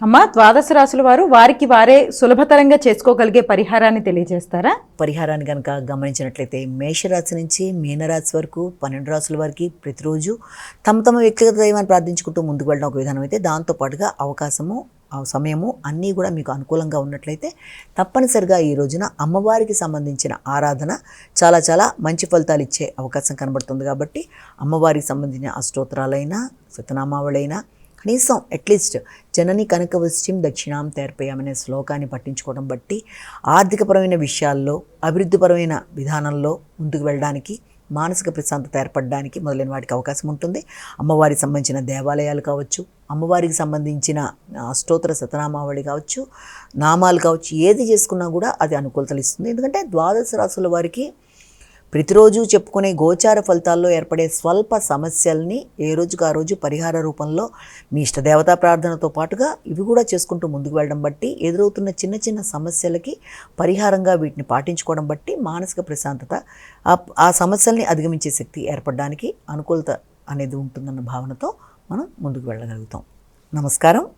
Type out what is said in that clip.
అమ్మా, ద్వాదశ రాశుల వారు వారికి వారే సులభతరంగా చేసుకోగలిగే పరిహారాన్ని తెలియజేస్తారా? పరిహారాన్ని కనుక గమనించినట్లయితే మేషరాశి నుంచి మీనరాశి వరకు 12 రాశుల వారికి ప్రతిరోజు తమ తమ వ్యక్తిగత దైవాన్ని ప్రార్థించుకుంటూ ముందుకు వెళ్ళడం ఒక విధానం అయితే, దాంతోపాటుగా అవకాశము సమయము అన్నీ కూడా మీకు అనుకూలంగా ఉన్నట్లయితే తప్పనిసరిగా ఈ రోజున అమ్మవారికి సంబంధించిన ఆరాధన చాలా చాలా మంచి ఫలితాలు ఇచ్చే అవకాశం కనబడుతుంది. కాబట్టి అమ్మవారికి సంబంధించిన అష్టోత్తరాలైనా శతనామావళైనా కనీసం అట్లీస్ట్ జనని కనకవశ్యం దక్షిణాం తర్పయామనే శ్లోకాన్ని పట్టించుకోవడం బట్టి ఆర్థికపరమైన విషయాల్లో అభివృద్ధిపరమైన విధానంలో ముందుకు వెళ్ళడానికి, మానసిక ప్రశాంతత ఏర్పడడానికి మొదలైన వాటికి అవకాశం ఉంటుంది. అమ్మవారికి సంబంధించిన దేవాలయాలు కావచ్చు, అమ్మవారికి సంబంధించిన అష్టోత్తర శతనామావళి కావచ్చు, నామాలు కావచ్చు, ఏది చేసుకున్నా కూడా అది అనుకూలతలు ఇస్తుంది. ఎందుకంటే ద్వాదశ రాశుల వారికి ప్రతిరోజు చెప్పుకునే గోచార ఫలితాల్లో ఏర్పడే స్వల్ప సమస్యల్ని ఏ రోజుకు ఆ రోజు పరిహార రూపంలో మీ ఇష్టదేవతా ప్రార్థనతో పాటుగా ఇవి కూడా చేసుకుంటూ ముందుకు వెళ్ళడం బట్టి ఎదురవుతున్న చిన్న చిన్న సమస్యలకి పరిహారంగా వీటిని పాటించుకోవడం బట్టి మానసిక ప్రశాంతత, ఆ సమస్యల్ని అధిగమించే శక్తి ఏర్పడడానికి అనుకూలత అనేది ఉంటుందన్న భావనతో మనం ముందుకు వెళ్ళగలుగుతాం. నమస్కారం.